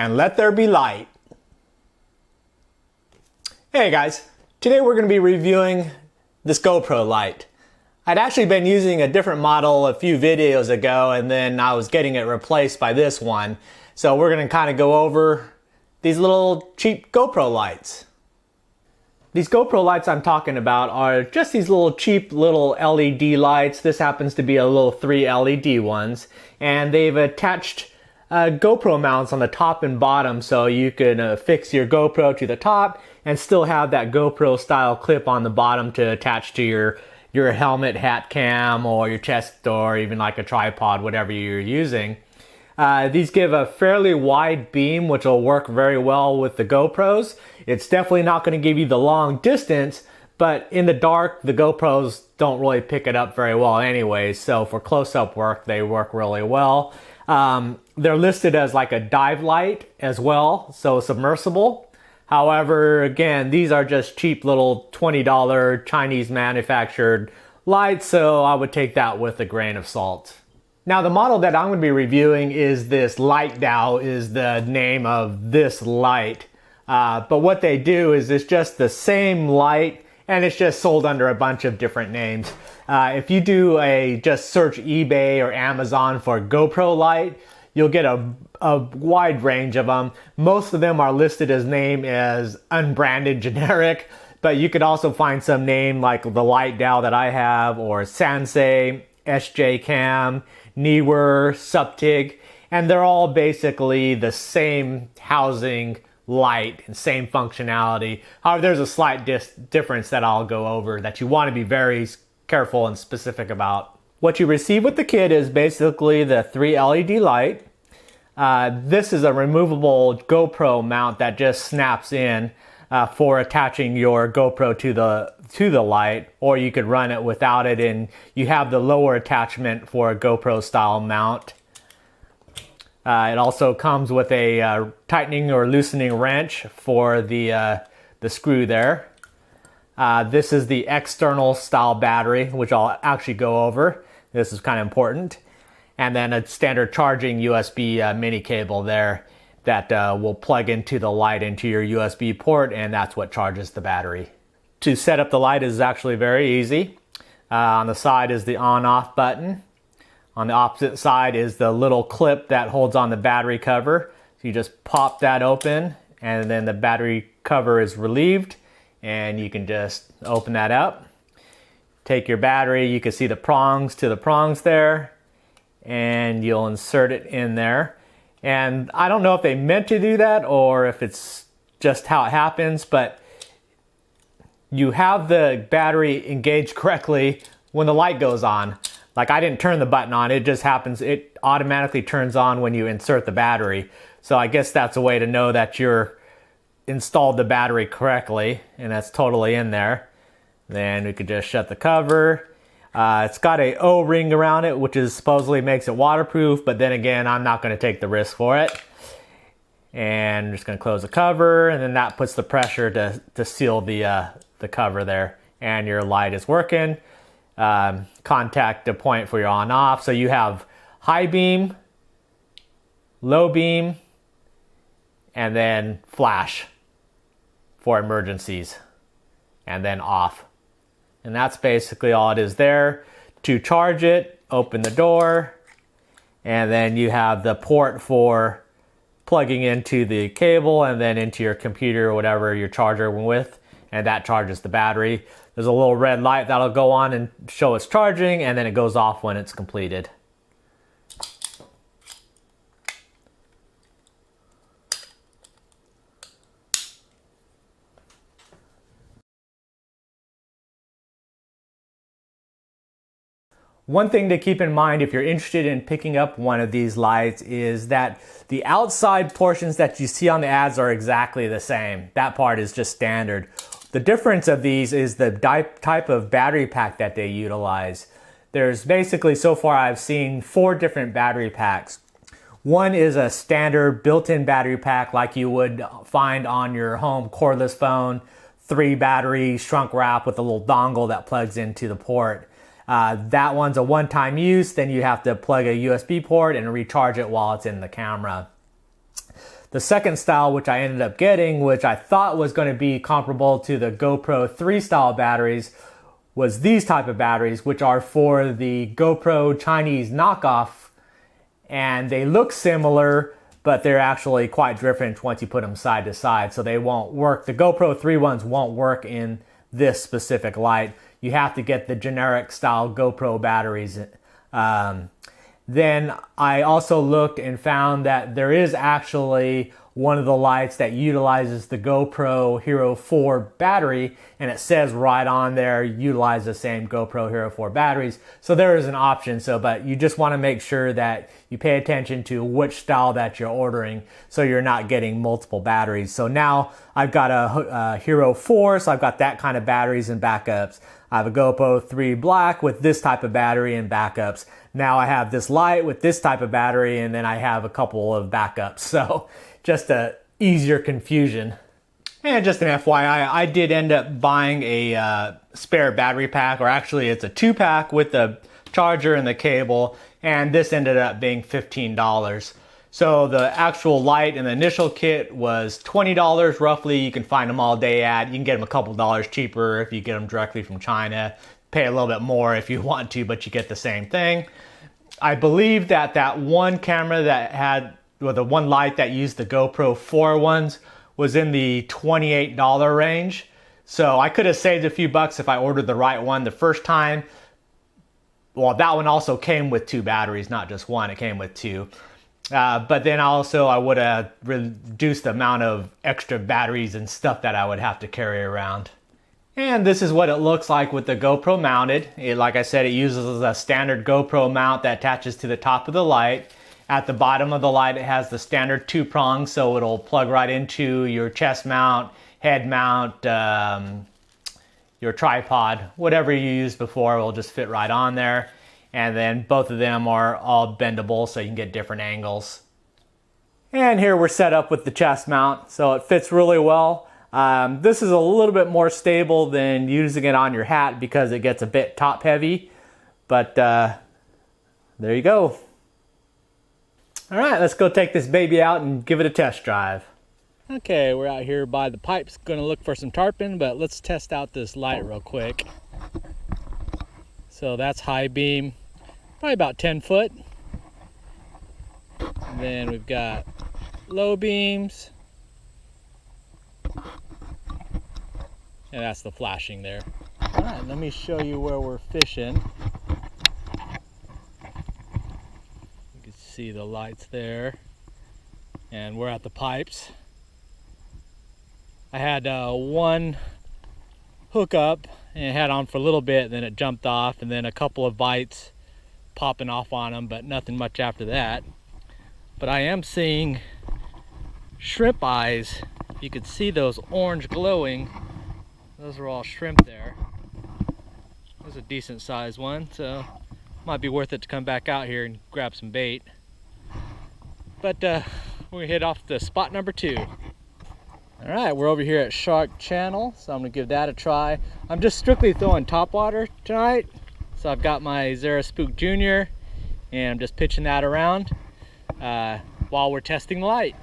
and let there be light. Hey guys, today we're going to be reviewing this GoPro light. I'd actually been using a different model a few videos ago, and then I was getting it replaced by this one. So we're going to kind of go over these little cheap GoPro lights. These GoPro lights I'm talking about are just these little cheap little LED lights. This happens to be a little 3 LED ones, and they've attached GoPro mounts on the top and bottom, so you can fix your GoPro to the top and still have that GoPro style clip on the bottom to attach to your helmet, hat cam, or your chest, or even like a tripod, whatever you're using. These give a fairly wide beam, which will work very well with the GoPros. It's definitely not going to give you the long distance, but in the dark, the GoPros don't really pick it up very well anyway, so for close-up work, they work really well. They're listed as like a dive light as well, so submersible. However, again, these are just cheap little $20 Chinese manufactured lights, so I would take that with a grain of salt. Now, the model that I'm going to be reviewing is this Lightdow is the name of this light. But what they do is it's just the same light, and it's just sold under a bunch of different names. If you do just search eBay or Amazon for GoPro light, you'll get a wide range of them. Most of them are listed as name as unbranded generic, but you could also find some name like the Lightdow that I have, or Sannce, SJCam, Neewer, Suptig, and they're all basically the same housing light and same functionality. However, there's a slight difference that I'll go over that you want to be very careful and specific about. What you receive with the kit is basically the 3 LED light. This is a removable GoPro mount that just snaps in for attaching your GoPro to the light, or you could run it without it, and you have the lower attachment for a GoPro style mount. It also comes with a tightening or loosening wrench for the screw there. This is the external style battery, which I'll actually go over. This is kind of important. And then a standard charging USB mini cable there that will plug into the light into your USB port, and that's what charges the battery. To set up the light is actually very easy. On the side is the on-off button. On the opposite side is the little clip that holds on the battery cover. So you just pop that open, and then the battery cover is relieved, and you can just open that up. Take your battery, you can see the prongs to the prongs there, and you'll insert it in there. And I don't know if they meant to do that or if it's just how it happens, but you have the battery engaged correctly when the light goes on. Like, I didn't turn the button on, it just happens, it automatically turns on when you insert the battery. So I guess that's a way to know that you're installed the battery correctly, and that's totally in there. Then we could just shut the cover. It's got a O-ring around it, which is supposedly makes it waterproof, but then again, I'm not going to take the risk for it. And I'm just going to close the cover, and then that puts the pressure to seal the cover there, and your light is working. Contact the point for your on-off. So you have high beam, low beam, and then flash for emergencies, and then off. And that's basically all it is there. To charge it, open the door, and then you have the port for plugging into the cable and then into your computer or whatever your charger went with, and that charges the battery. There's a little red light that'll go on and show it's charging, and then it goes off when it's completed. One thing to keep in mind if you're interested in picking up one of these lights is that the outside portions that you see on the ads are exactly the same. That part is just standard. The difference of these is the type of battery pack that they utilize. There's basically, so far I've seen 4 different battery packs. One is a standard built-in battery pack like you would find on your home cordless phone, 3 battery shrunk wrap with a little dongle that plugs into the port. That one's a one-time use, then you have to plug a USB port and recharge it while it's in the camera. The second style, which I ended up getting, which I thought was going to be comparable to the GoPro 3 style batteries, was these type of batteries, which are for the GoPro Chinese knockoff. And they look similar, but they're actually quite different once you put them side to side, so they won't work. The GoPro 3 ones won't work in this specific light. You have to get the generic style GoPro batteries. Then I also looked and found that there is actually one of the lights that utilizes the GoPro Hero 4 battery, and it says right on there, utilize the same GoPro Hero 4 batteries. So there is an option, but you just want to make sure that you pay attention to which style that you're ordering so you're not getting multiple batteries. So now I've got a Hero 4, so I've got that kind of batteries and backups. I have a GoPro 3 Black with this type of battery and backups. Now I have this light with this type of battery, and then I have a couple of backups. So just a easier confusion. And just an FYI, I did end up buying a spare battery pack, or actually it's a 2-pack with the charger and the cable, and this ended up being $15. So the actual light and the initial kit was $20 roughly. You can find them all day at. You can get them a couple dollars cheaper if you get them directly from China. Pay a little bit more if you want to, but you get the same thing. I believe that one camera that had, well, the one light that used the GoPro 4 ones was in the $28 range. So I could have saved a few bucks if I ordered the right one the first time. Well, that one also came with 2 batteries, not just one, it came with 2. But then also I would have reduced the amount of extra batteries and stuff that I would have to carry around. And this is what it looks like with the GoPro Mounted. Like I said, it uses a standard GoPro mount that attaches to the top of the light. At the bottom of the light, it has the standard 2 prongs, so it'll plug right into your chest mount, head mount, your tripod, whatever you used before will just fit right on there. And then both of them are all bendable, so you can get different angles. And here we're set up with the chest mount, so it fits really well. This is a little bit more stable than using it on your hat because it gets a bit top heavy, but there you go. All right, let's go take this baby out and give it a test drive. Okay, we're out here by the pipes, gonna look for some tarpon, but let's test out this light real quick. So that's high beam, probably about 10 foot. And then we've got low beams. And that's the flashing there. All right, let me show you where we're fishing. You can see the lights there. And we're at the pipes. I had one hook up and it had on for a little bit, then it jumped off, and then a couple of bites popping off on them, but nothing much after that. But I am seeing shrimp eyes. You can see those orange glowing. Those are all shrimp there. There's a decent sized one, so might be worth it to come back out here and grab some bait. But we're gonna hit off to spot number 2. All right, we're over here at Shark Channel, so I'm gonna give that a try. I'm just strictly throwing topwater tonight. So I've got my Zara Spook Jr. and I'm just pitching that around while we're testing the light.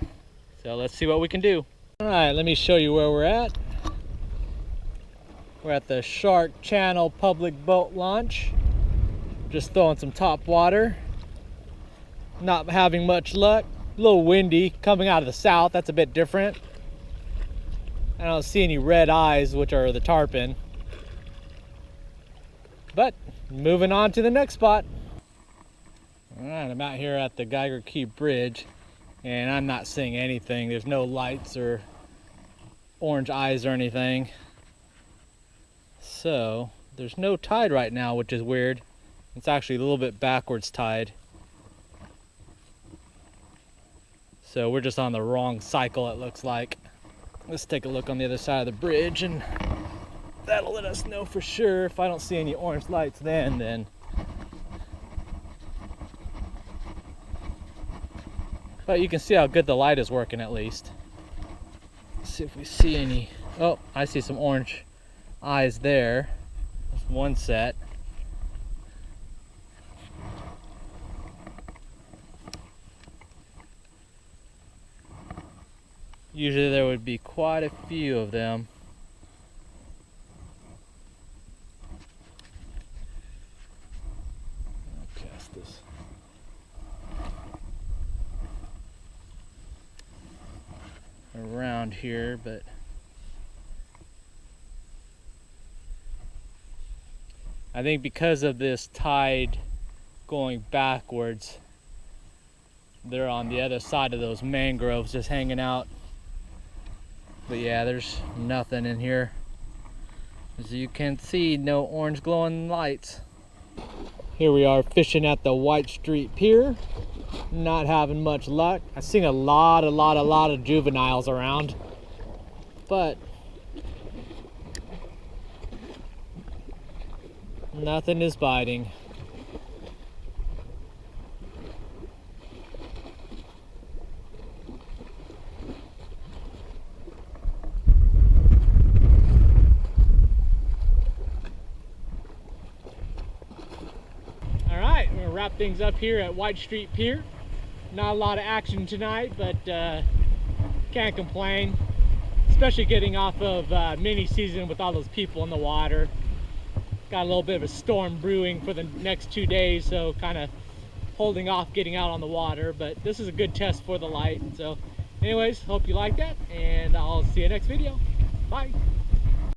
So let's see what we can do. All right, let me show you where we're at. We're at the Shark Channel public boat launch. Just throwing some top water. Not having much luck. A little windy coming out of the south, that's a bit different. I don't see any red eyes, which are the tarpon. But moving on to the next spot. All right, I'm out here at the Geiger Key Bridge and I'm not seeing anything. There's no lights or orange eyes or anything. So there's no tide right now, which is weird. It's actually a little bit backwards tide. So we're just on the wrong cycle, it looks like. Let's take a look on the other side of the bridge and that'll let us know for sure. If I don't see any orange lights then. But you can see how good the light is working at least. Let's see if we see any. Oh, I see some orange eyes there. That's one set. Usually there would be quite a few of them. I'll cast this. Around here, but I think because of this tide going backwards, they're on the other side of those mangroves just hanging out. But yeah, there's nothing in here. As you can see, no orange glowing lights. Here we are fishing at the White Street Pier. Not having much luck. I've seen a lot of juveniles around, but nothing is biting. All right, we're gonna wrap things up here at White Street Pier. Not a lot of action tonight, but can't complain. Especially getting off of mini season with all those people in the water. Got a little bit of a storm brewing for the next 2 days, so kind of holding off getting out on the water. But this is a good test for the light. So anyways, hope you like that, and I'll see you next video. Bye.